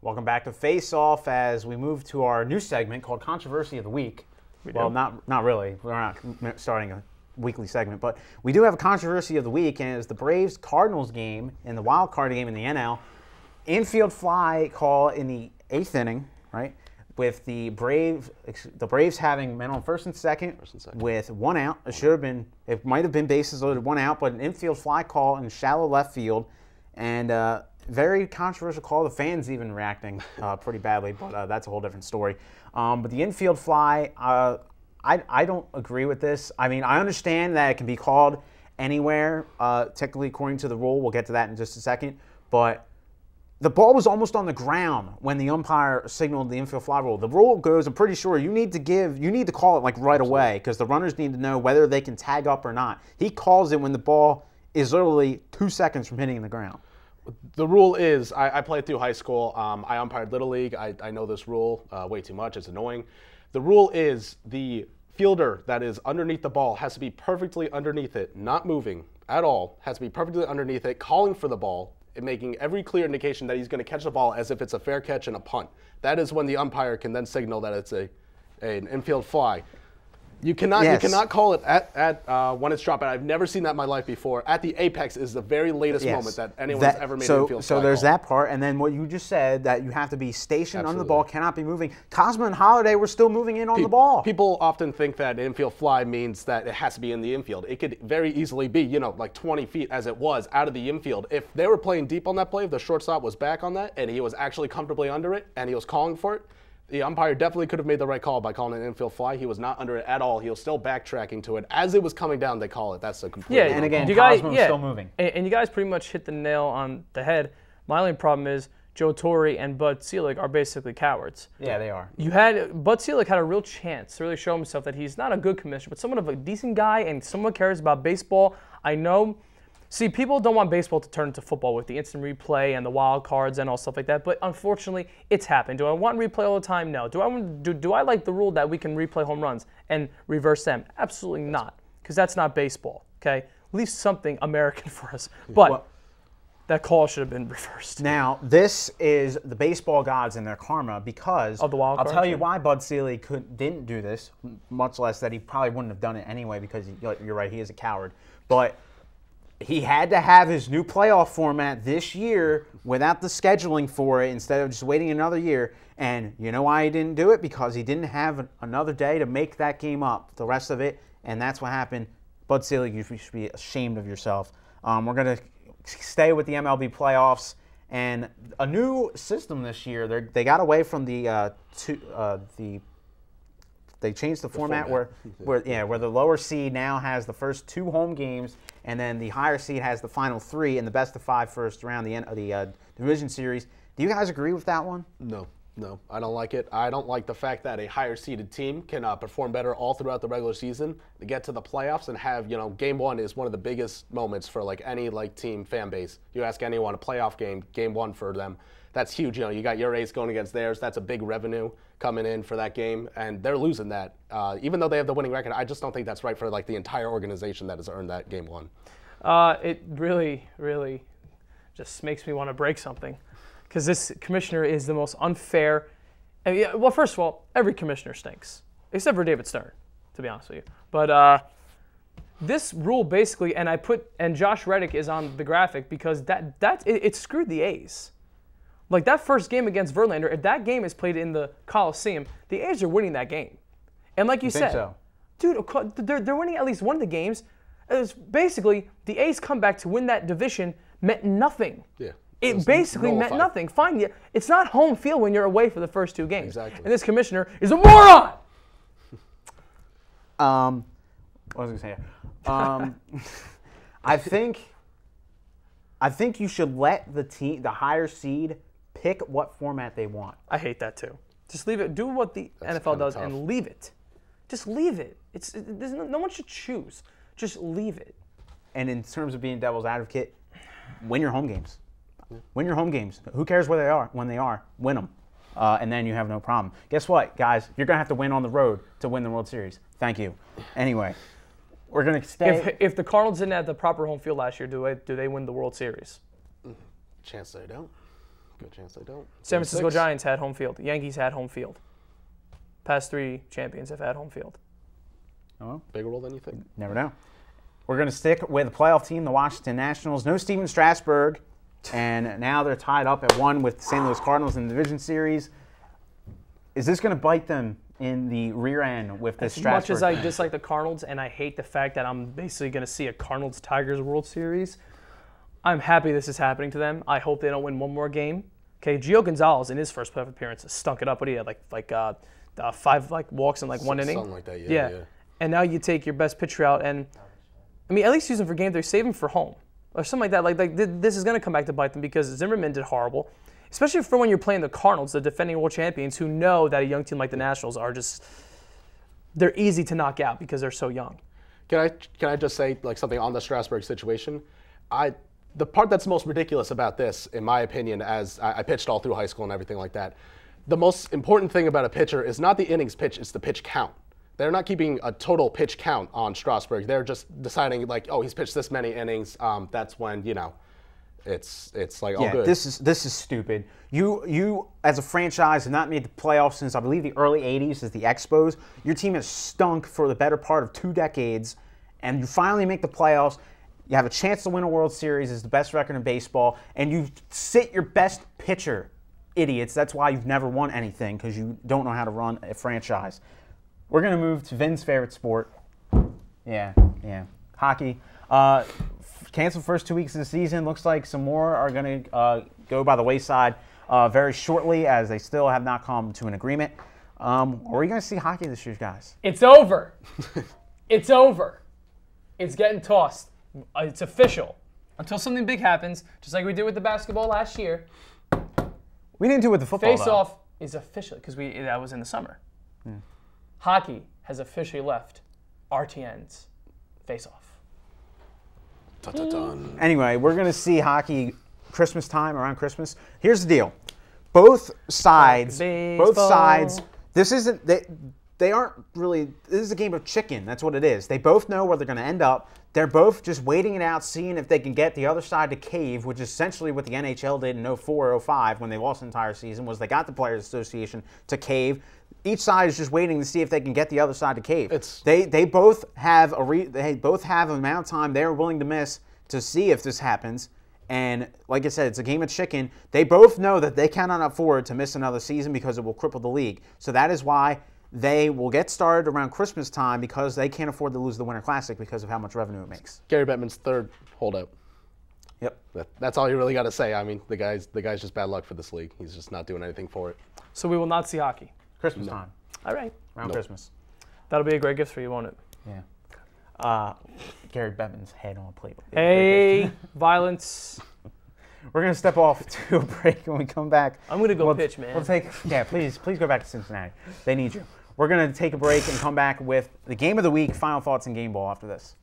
Welcome back to Face Off as we move to our new segment called Controversy of the Week. Well, not really. We're not starting a weekly segment, but we do have a Controversy of the Week, and it's the Braves-Cardinals game and the wild card game in the NL. Infield Fly Call in the 8th inning, right? With the Braves having men on first and second with 1 out. It might have been bases loaded, 1 out, but an infield fly call in shallow left field, and very controversial call. The fans even reacting pretty badly, but that's a whole different story. But the infield fly, I don't agree with this. I mean, I understand that it can be called anywhere, technically according to the rule. We'll get to that in just a second, but the ball was almost on the ground when the umpire signaled the infield fly rule. The rule goes, I'm pretty sure, you need to call it like right away because the runners need to know whether they can tag up or not. He calls it when the ball is literally 2 seconds from hitting the ground. The rule is, I played through high school. I umpired Little League. I know this rule way too much. It's annoying. The rule is the fielder that is underneath the ball has to be perfectly underneath it, not moving at all, has to be perfectly underneath it, calling for the ball, and making every clear indication that he's going to catch the ball as if it's a fair catch and a punt. That is when the umpire can then signal that it's an infield fly. You cannot call it at when it's dropped. I've never seen that in my life before. At the apex is the very latest moment that anyone's ever made an infield fly. So there's that part, and then what you just said, that you have to be stationed under the ball, cannot be moving. Cosmo and Holiday were still moving in on the ball. People often think that an infield fly means that it has to be in the infield. It could very easily be, like 20 feet as it was out of the infield. If they were playing deep on that play, if the shortstop was back on that, and he was actually comfortably under it, and he was calling for it, the umpire definitely could have made the right call by calling an infield fly. He was not under it at all. He was still backtracking to it. As it was coming down, they call it. That's a complete and again, Cosmo was still moving. And you guys pretty much hit the nail on the head. My only problem is Joe Torre and Bud Selig are basically cowards. Yeah, they are. Bud Selig had a real chance to really show himself that he's not a good commissioner, but someone of a decent guy and someone cares about baseball. I know. See, people don't want baseball to turn into football with the instant replay and the wild cards and all stuff like that, but unfortunately, it's happened. Do I want replay all the time? No. Do I like the rule that we can replay home runs and reverse them? Absolutely not, because that's not baseball, okay? Leave something American for us. But that call should have been reversed. Now, this is the baseball gods and their karma because of the wild I'll tell you why Bud Selig didn't do this, much less that he probably wouldn't have done it anyway because you're right, he is a coward. But he had to have his new playoff format this year without the scheduling for it instead of just waiting another year. And you know why he didn't do it? Because he didn't have another day to make that game up, the rest of it, and that's what happened. Bud Selig, you should be ashamed of yourself. We're going to stay with the MLB playoffs and a new system this year. They got away from they changed the format where the lower seed now has the first 2 home games, and then the higher seed has the final 3 in the best of 5 first round, the end of the division series. Do you guys agree with that one? No, I don't like it. I don't like the fact that a higher seeded team can perform better all throughout the regular season to get to the playoffs and have, game 1 is one of the biggest moments for any team fan base. You ask anyone, a playoff game 1 for them, that's huge. You got your A's going against theirs. That's a big revenue coming in for that game, and they're losing that. Even though they have the winning record, I just don't think that's right for the entire organization that has earned that game 1. It really, really just makes me want to break something, because this commissioner is the most unfair. Well, first of all, every commissioner stinks, except for David Stern, to be honest with you. But this rule basically, and Josh Reddick is on the graphic because it screwed the A's. Like that first game against Verlander, if that game is played in the Coliseum, the A's are winning that game. And like you said, so? Dude, they're winning at least one of the games. It's basically, the A's comeback to win that division meant nothing. Yeah. It basically meant nothing. Fine, it's not home field when you're away for the first 2 games. Exactly. And this commissioner is a moron! What was I going to say? I think you should let the higher seed pick what format they want. I hate that too. Just leave it. Do what the NFL does and leave it. Just leave it. No one should choose. Just leave it. And in terms of being devil's advocate, win your home games. Win your home games. Who cares where they are? When they are, win them. And then you have no problem. Guess what, guys? You're going to have to win on the road to win the World Series. Thank you. Anyway, we're going to stay. If the Cardinals didn't have the proper home field last year, do they win the World Series? Chance they don't. Good chance they don't. San Francisco 6. Giants had home field. Yankees had home field. Past 3 champions have had home field. Oh, Bigger role than you think. never know. We're going to stick with the playoff team, the Washington Nationals. No Steven Strasburg, and now they're tied up at 1 with the St. Louis Cardinals in the division series. Is this going to bite them in the rear end with this Strasburg? As much as I dislike the Cardinals, and I hate the fact that I'm basically going to see a Cardinals-Tigers World Series, I'm happy this is happening to them. I hope they don't win one more game. Okay, Gio Gonzalez in his first playoff appearance stunk it up. What he had, like 5 walks in 1 inning. Something like that, yeah. And now you take your best pitcher out, and I mean, at least use him for game 3, save him for home or something like that. Like this is going to come back to bite them because Zimmerman did horrible, especially for when you're playing the Cardinals, the defending world champions, who know that a young team like the Nationals are they're easy to knock out because they're so young. Can I just say something on the Strasburg situation? The part that's most ridiculous about this, in my opinion, as I pitched all through high school and everything like that, the most important thing about a pitcher is not the innings pitch, it's the pitch count. They're not keeping a total pitch count on Strasburg. They're just deciding oh, he's pitched this many innings. That's when it's like yeah, good. This is stupid. You as a franchise have not made the playoffs since I believe the early '80s as the Expos. Your team has stunk for the better part of 2 decades, and you finally make the playoffs. You have a chance to win a World Series. It's the best record in baseball, and you sit your best pitcher. Idiots. That's why you've never won anything, because you don't know how to run a franchise. We're going to move to Vin's favorite sport. Yeah, hockey. Canceled first 2 weeks of the season. Looks like some more are going to go by the wayside very shortly, as they still have not come to an agreement. Are we going to see hockey this year, guys? It's over. It's over. It's getting tossed. It's official. Until something big happens, just like we did with the basketball last year. We didn't do it with the football, Face-off is official, because that was in the summer. Hockey has officially left RTN's face-off. Anyway, we're going to see hockey Christmas time, around Christmas. Here's the deal. Both sides, this isn't, they aren't really, this is a game of chicken. That's what it is. They both know where they're going to end up. They're both just waiting it out, seeing if they can get the other side to cave, which is essentially what the NHL did in 04, 05 when they lost the entire season, was they got the Players Association to cave. Each side is just waiting to see if they can get the other side to cave. They both have an amount of time they're willing to miss to see if this happens. And like I said, it's a game of chicken. They both know that they cannot afford to miss another season because it will cripple the league. So that is why they will get started around Christmas time, because they can't afford to lose the Winter Classic because of how much revenue it makes. Gary Bettman's third holdout. Yep. That's all you really got to say. I mean, the guy's just bad luck for this league. He's just not doing anything for it. So we will not see hockey. Christmas time. All right. Around Christmas. That'll be a great gift for you, won't it? Yeah. Gary Bettman's head on a plate. Hey, violence. We're going to step off to a break. When we come back, I'm going to go pitch, man. Please go back to Cincinnati. They need you. We're going to take a break and come back with the game of the week, final thoughts, and game ball after this.